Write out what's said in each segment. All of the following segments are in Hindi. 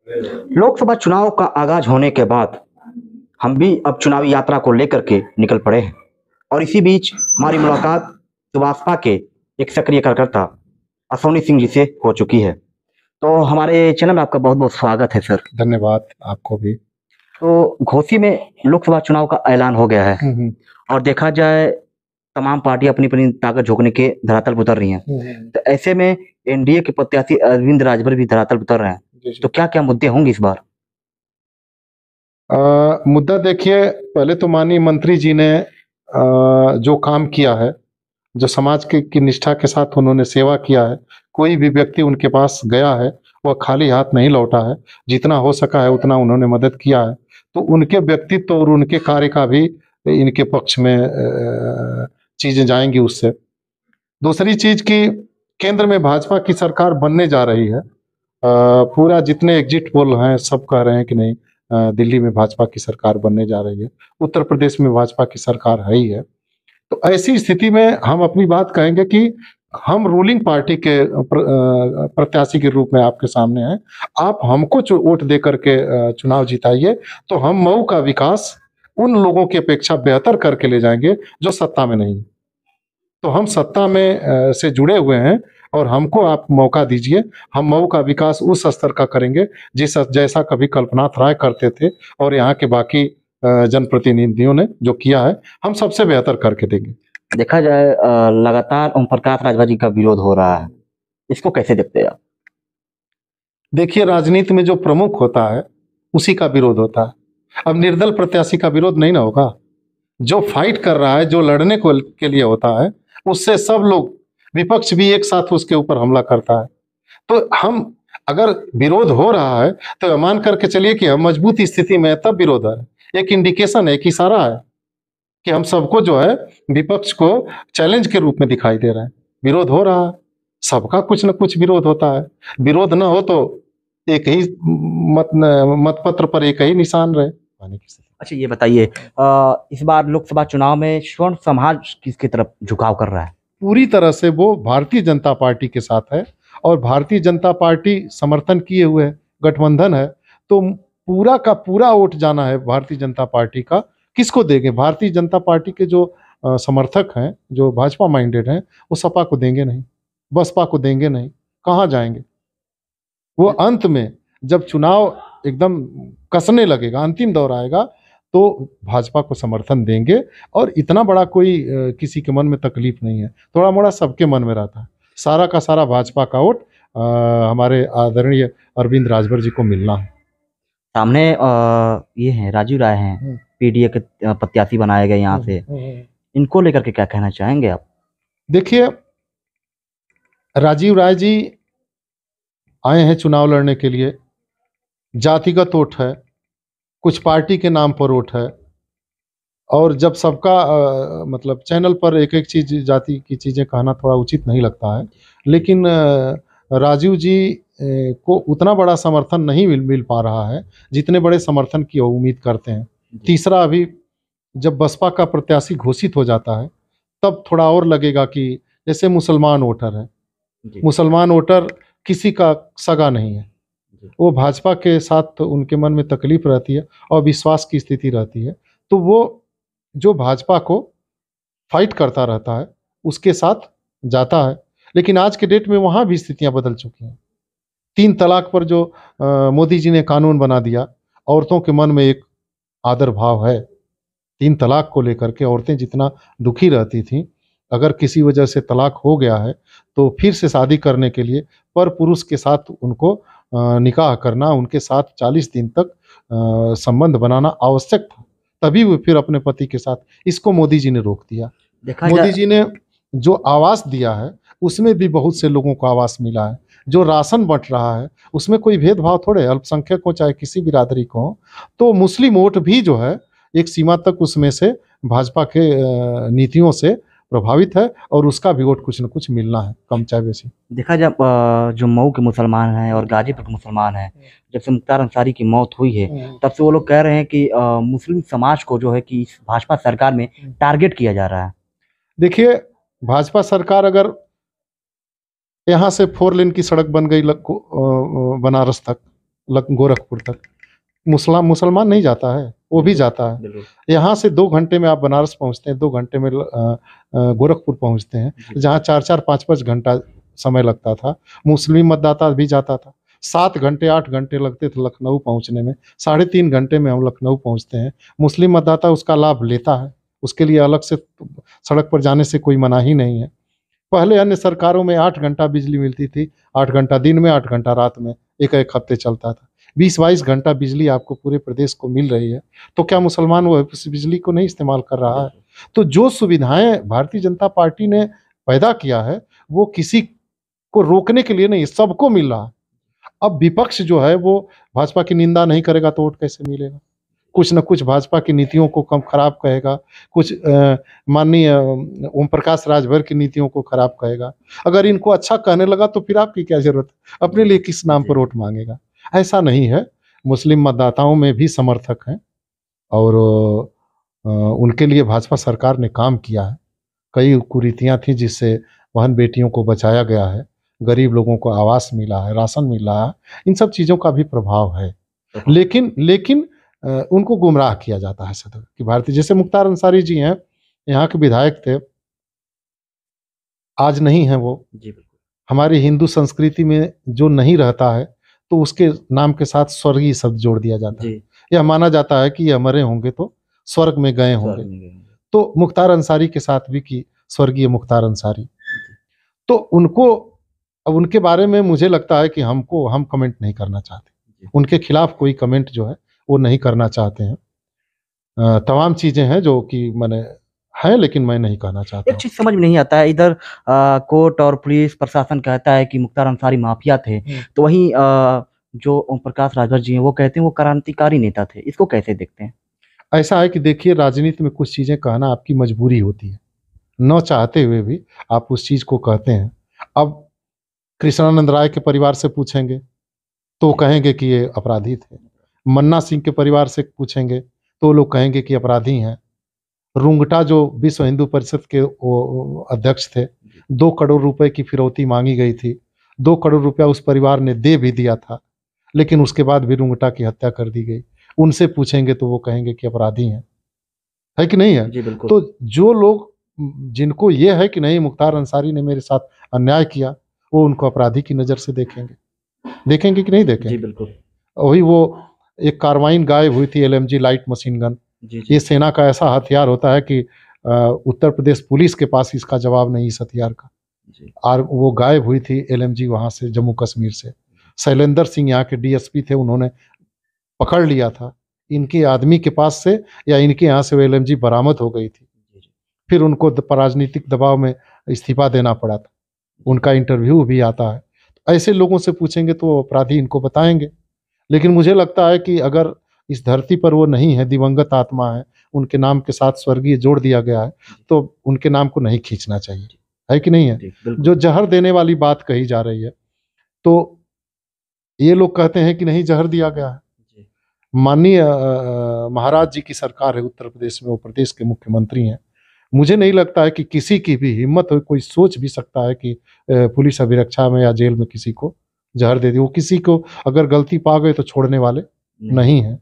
लोकसभा चुनाव का आगाज होने के बाद हम भी अब चुनावी यात्रा को लेकर के निकल पड़े हैं और इसी बीच हमारी मुलाकात सुभाषपा के एक सक्रिय कार्यकर्ता असोनी सिंह जी से हो चुकी है। तो हमारे चैनल में आपका बहुत बहुत स्वागत है सर। धन्यवाद आपको भी। तो घोसी में लोकसभा चुनाव का ऐलान हो गया है और देखा जाए तमाम पार्टी अपनी अपनी ताकत झोंकने के धरातल पर उतर रही हैं। तो ऐसे में एनडीए के प्रत्याशी अरविंद राजभर भी धरातल पर उतर रहे हैं। तो क्या क्या मुद्दे होंगे इस बार? मुद्दा देखिए, पहले तो माननीय मंत्री जी ने जो काम किया है, जो समाज की निष्ठा के साथ उन्होंने सेवा किया है, कोई भी व्यक्ति उनके पास गया है वह खाली हाथ नहीं लौटा है। जितना हो सका है उतना उन्होंने मदद किया है। तो उनके व्यक्तित्व और उनके कार्य का भी इनके पक्ष में चीजें जाएंगी उससे। दूसरी चीज की केंद्र में भाजपा की सरकार बनने जा रही है। पूरा जितने एग्जिट पोल हैं सब कह रहे हैं कि नहीं, दिल्ली में भाजपा की सरकार बनने जा रही है, उत्तर प्रदेश में भाजपा की सरकार है ही है। तो ऐसी स्थिति में हम अपनी बात कहेंगे कि हम रूलिंग पार्टी के प्रत्याशी के रूप में आपके सामने हैं। आप हमको वोट दे करके चुनाव जिताइए तो हम मऊ का विकास उन लोगों की अपेक्षा बेहतर करके ले जाएंगे जो सत्ता में नहीं। तो हम सत्ता में से जुड़े हुए हैं और हमको आप मौका दीजिए, हम मऊ का विकास उस स्तर का करेंगे जैसा कभी कल्पनाथ राय करते थे और यहाँ के बाकी जनप्रतिनिधियों ने जो किया है हम सबसे बेहतर करके देंगे। देखा जाए लगातार ओम प्रकाश राजभर जी का विरोध हो रहा है, इसको कैसे देखते हैं आप? देखिए, राजनीति में जो प्रमुख होता है उसी का विरोध होता है। अब निर्दल प्रत्याशी का विरोध नहीं ना होगा। जो फाइट कर रहा है, जो लड़ने के लिए होता है, उससे सब लोग, विपक्ष भी एक साथ उसके ऊपर हमला करता है। तो हम अगर विरोध हो रहा है तो मान करके चलिए कि हम मजबूत स्थिति में है तब विरोध है। एक इंडिकेशन है, एक इशारा है कि हम सबको जो है विपक्ष को चैलेंज के रूप में दिखाई दे रहा है। विरोध हो रहा है, सबका कुछ न कुछ विरोध होता है। विरोध न हो तो एक ही मतपत्र पर एक ही निशान रहे। अच्छा, ये बताइए इस बार लोकसभा चुनाव में स्वर्ण समाज किसकी तरफ झुकाव कर रहा है? पूरी तरह से वो भारतीय जनता पार्टी के साथ है और भारतीय जनता पार्टी समर्थन किए हुए है, गठबंधन है। तो पूरा का पूरा वोट जाना है भारतीय जनता पार्टी का। किसको देंगे? भारतीय जनता पार्टी के जो समर्थक हैं, जो भाजपा माइंडेड हैं, वो सपा को देंगे नहीं, बसपा को देंगे नहीं। कहाँ जाएंगे वो? अंत में जब चुनाव एकदम कसने लगेगा, अंतिम दौर आएगा, तो भाजपा को समर्थन देंगे। और इतना बड़ा कोई किसी के मन में तकलीफ नहीं है, थोड़ा मोड़ा सबके मन में रहता है। सारा का सारा भाजपा का वोट हमारे आदरणीय अरविंद राजभर जी को मिलना है। सामने ये हैं राजीव राय हैं, पीडीए के प्रत्याशी बनाए गए यहाँ से, इनको लेकर के क्या कहना चाहेंगे आप? देखिए, राजीव राय जी आए हैं चुनाव लड़ने के लिए, जातिगत वोट है, कुछ पार्टी के नाम पर वोट है। और जब सबका मतलब चैनल पर एक एक चीज, जाति की चीजें कहना थोड़ा उचित नहीं लगता है, लेकिन राजीव जी को उतना बड़ा समर्थन नहीं मिल पा रहा है जितने बड़े समर्थन की उम्मीद करते हैं। तीसरा, अभी जब बसपा का प्रत्याशी घोषित हो जाता है तब थोड़ा और लगेगा कि जैसे मुसलमान वोटर है, मुसलमान वोटर किसी का सगा नहीं है, वो भाजपा के साथ उनके मन में तकलीफ रहती है और विश्वास की स्थिति रहती है। तो वो जो भाजपा को फाइट करता रहता है उसके साथ जाता है। लेकिन आज के डेट में वहाँ भी स्थितियाँ बदल चुकी हैं। 3 तलाक पर जो मोदी जी ने कानून बना दिया, औरतों के मन में एक आदर भाव है। 3 तलाक को लेकर के औरतें जितना दुखी रहती थीं, अगर किसी वजह से तलाक हो गया है तो फिर से शादी करने के लिए पर पुरुष के साथ उनको निकाह करना, उनके साथ 40 दिन तक संबंध बनाना आवश्यक था, तभी वो फिर अपने पति के साथ। इसको मोदी जी ने रोक दिया। मोदी जी ने जो आवास दिया है उसमें भी बहुत से लोगों को आवास मिला है। जो राशन बंट रहा है उसमें कोई भेदभाव थोड़े, अल्पसंख्यक हो चाहे किसी बिरादरी को हो। तो मुस्लिम वोट भी जो है एक सीमा तक उसमें से भाजपा के नीतियों से प्रभावित है और उसका भी वोट कुछ न कुछ मिलना है, कम चाहे बेसी। देखा जब जो मऊ के मुसलमान हैं और गाजीपुर के मुसलमान हैं, जब से मुख्तार अंसारी की मौत हुई है तब से वो लोग कह रहे हैं कि मुस्लिम समाज को जो है कि इस भाजपा सरकार में टारगेट किया जा रहा है। देखिए, भाजपा सरकार अगर यहाँ से 4 लेन की सड़क बन गई बनारस तक, गोरखपुर तक। मुसलमान नहीं जाता है, वो भी जाता है। बिल्कुल। यहाँ से 2 घंटे में आप बनारस पहुँचते हैं, 2 घंटे में गोरखपुर पहुँचते हैं, जी। जहाँ 4-4 5-5 घंटा समय लगता था। मुस्लिम मतदाता भी जाता था, 7 घंटे 8 घंटे लगते थे लखनऊ पहुँचने में, 3.5 घंटे में हम लखनऊ पहुँचते हैं। मुस्लिम मतदाता उसका लाभ लेता है, उसके लिए अलग से सड़क पर जाने से कोई मनाही नहीं है। पहले अन्य सरकारों में 8 घंटा बिजली मिलती थी, 8 घंटा दिन में, 8 घंटा रात में, एक-एक हफ्ते चलता था। 20-22 घंटा बिजली आपको पूरे प्रदेश को मिल रही है, तो क्या मुसलमान वो उस बिजली को नहीं इस्तेमाल कर रहा है? तो जो सुविधाएँ भारतीय जनता पार्टी ने पैदा किया है, वो किसी को रोकने के लिए नहीं, सबको मिल रहा है। अब विपक्ष जो है वो भाजपा की निंदा नहीं करेगा तो वोट कैसे मिलेगा? कुछ न कुछ भाजपा की नीतियों को कम खराब कहेगा, कुछ माननीय ओम प्रकाश राजभर की नीतियों को खराब कहेगा। अगर इनको अच्छा कहने लगा तो फिर आपकी क्या ज़रूरत है? अपने लिए किस नाम पर वोट माँगेगा? ऐसा नहीं है, मुस्लिम मतदाताओं में भी समर्थक हैं और उनके लिए भाजपा सरकार ने काम किया है। कई कुरीतियाँ थी जिससे बहन बेटियों को बचाया गया है, गरीब लोगों को आवास मिला है, राशन मिला है, इन सब चीज़ों का भी प्रभाव है। लेकिन उनको गुमराह किया जाता है सदैव कि भारतीय, जैसे मुख्तार अंसारी जी हैं, यहाँ के विधायक थे, आज नहीं हैं वो। जी, बिल्कुल। हमारी हिंदू संस्कृति में जो नहीं रहता है, तो उसके नाम के साथ स्वर्गीय शब्द जोड़ दिया जाता है। जी। यह माना जाता है कि ये मरे होंगे तो स्वर्ग में गए स्वर्ग होंगे। में गए होंगे। तो मुख्तार अंसारी के साथ भी कि स्वर्गीय मुख्तार अंसारी। तो अब उनके बारे में मुझे लगता है कि हम कमेंट नहीं करना चाहते। जी। उनके खिलाफ कोई कमेंट जो है वो नहीं करना चाहते हैं। तमाम चीज़ें हैं जो कि मैंने है, लेकिन मैं नहीं कहना चाहता एक हूँ। चीज़ समझ में नहीं आता है, इधर कोर्ट और पुलिस प्रशासन कहता है कि मुख्तार अंसारी माफिया थे, तो वहीं जो ओम प्रकाश राजभर जी हैं वो कहते हैं वो क्रांतिकारी नेता थे। इसको कैसे देखते हैं? ऐसा है कि देखिए, राजनीति में कुछ चीज़ें कहना आपकी मजबूरी होती है। न चाहते हुए भी आप उस चीज़ को कहते हैं। अब कृष्णानंद राय के परिवार से पूछेंगे तो वो कहेंगे कि ये अपराधी थे। मन्ना सिंह के परिवार से पूछेंगे तो वो लोग कहेंगे कि अपराधी हैं। रुंगटा जो विश्व हिंदू परिषद के वो अध्यक्ष थे, 2 करोड़ रुपए की फिरौती मांगी गई थी। 2 करोड़ रुपया उस परिवार ने दे भी दिया था, लेकिन उसके बाद भी रुंगटा की हत्या कर दी गई। उनसे पूछेंगे तो वो कहेंगे कि अपराधी हैं। है कि नहीं है? जी, बिल्कुल। तो जो लोग जिनको ये है कि नहीं मुख्तार अंसारी ने मेरे साथ अन्याय किया, वो उनको अपराधी की नज़र से देखेंगे। देखेंगे कि नहीं जी, देखेंगे? बिल्कुल। वही वो एक कार्बाइन गायब हुई थी, एलएमजी लाइट मशीन गन। जी, जी। ये सेना का ऐसा हथियार होता है कि उत्तर प्रदेश पुलिस के पास इसका जवाब नहीं इस हथियार का। जी। और वो गायब हुई थी एलएमजी वहाँ से, जम्मू कश्मीर से। शैलेंद्र सिंह यहाँ के डीएसपी थे, उन्होंने पकड़ लिया था। इनके आदमी के पास से या इनके यहाँ से वो एलएमजी बरामद हो गई थी। जी, जी। फिर उनको राजनीतिक दबाव में इस्तीफा देना पड़ा था। उनका इंटरव्यू भी आता है। ऐसे लोगों से पूछेंगे तो वो अपराधी इनको बताएँगे। लेकिन मुझे लगता है कि अगर इस धरती पर वो नहीं है, दिवंगत आत्मा है, उनके नाम के साथ स्वर्गीय जोड़ दिया गया है, तो उनके नाम को नहीं खींचना चाहिए। है कि नहीं है? जी, बिल्कुल। जो ज़हर देने वाली बात कही जा रही है, तो ये लोग कहते हैं कि नहीं ज़हर दिया गया है। जी। माननीय महाराज जी की सरकार है उत्तर प्रदेश में, वो प्रदेश के मुख्यमंत्री हैं। मुझे नहीं लगता है कि किसी की भी हिम्मत हो, कोई सोच भी सकता है कि पुलिस अभिरक्षा में या जेल में किसी को ज़हर दे दे। वो किसी को अगर गलती पा गए तो छोड़ने वाले नहीं हैं।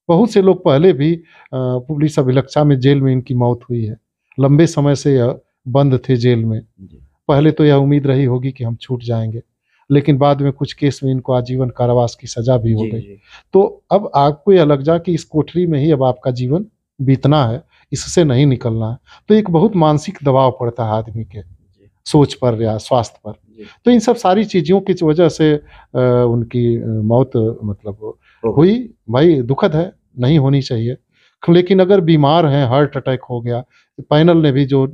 बहुत से लोग पहले भी पुलिस अभिरक्षा में, जेल में इनकी मौत हुई है। लंबे समय से यह बंद थे जेल में। जी। पहले तो यह उम्मीद रही होगी कि हम छूट जाएँगे, लेकिन बाद में कुछ केस में इनको आजीवन कारावास की सज़ा भी हो जी, गई। जी। तो अब आपको यह लग जा कि इस कोठरी में ही अब आपका जीवन बीतना है, इससे नहीं निकलना है। तो एक बहुत मानसिक दबाव पड़ता है आदमी के जी। सोच पर या स्वास्थ्य पर। जी। तो इन सब सारी चीज़ों की वजह से उनकी मौत मतलब हुई। भाई दुखद है, नहीं होनी चाहिए। लेकिन अगर बीमार हैं, हार्ट अटैक हो गया, पैनल ने भी, जो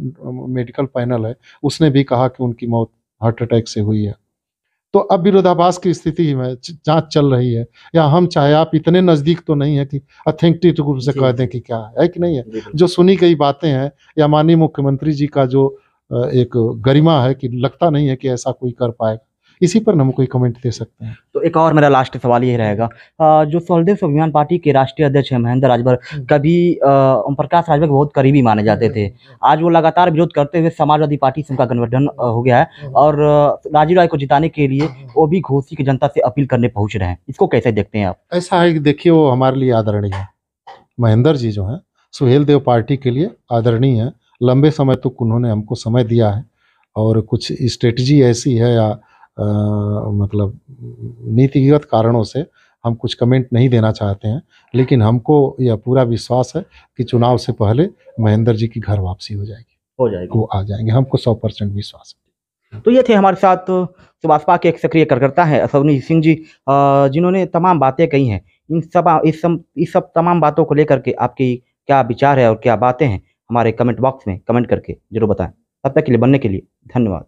मेडिकल पैनल है, उसने भी कहा कि उनकी मौत हार्ट अटैक से हुई है। तो अब विरोधाभास की स्थिति में जाँच चल रही है, या हम चाहे आप इतने नज़दीक तो नहीं है कि ऑथेंटिक रूप से जी, कह दें जी। कि क्या है कि नहीं है? जी, बिल्कुल। जो सुनी गई बातें हैं, या माननीय मुख्यमंत्री जी का जो एक गरिमा है कि लगता नहीं है कि ऐसा कोई कर पाएगा। इसी पर हम कोई कमेंट दे सकते हैं। तो एक और मेरा लास्ट सवाल ये रहेगा, जो सहदेव स्वाभिमान पार्टी के राष्ट्रीय अध्यक्ष हैं महेंद्र राजभर, कभी ओम प्रकाश राजभर के बहुत करीबी माने जाते थे। आज वो लगातार विरोध करते हुए समाजवादी पार्टी से उनका गठबंधन हो गया है और राजीव राय को जिताने के लिए वो भी घोसी की जनता से अपील करने पहुंच रहे हैं। इसको कैसे देखते हैं आप? ऐसा है कि देखिए, वो हमारे लिए आदरणीय है। महेंद्र जी जो हैं सुहेल देव पार्टी के लिए आदरणीय है। लंबे समय तक उन्होंने हमको समय दिया है और कुछ स्ट्रेटजी ऐसी है या मतलब नीतिगत कारणों से हम कुछ कमेंट नहीं देना चाहते हैं, लेकिन हमको यह पूरा विश्वास है कि चुनाव से पहले महेंद्र जी की घर वापसी हो जाएगी, वो आ जाएंगे, हमको 100% विश्वास है। तो ये थे हमारे साथ सुभाषपा के एक सक्रिय कार्यकर्ता हैं अश्विनी सिंह जी, जिन्होंने तमाम बातें कही हैं। इस सब तमाम बातों को लेकर के आपकी क्या विचार है और क्या बातें हैं, हमारे कमेंट बॉक्स में कमेंट करके जरूर बताएं। तब तक के लिए बनने के लिए धन्यवाद।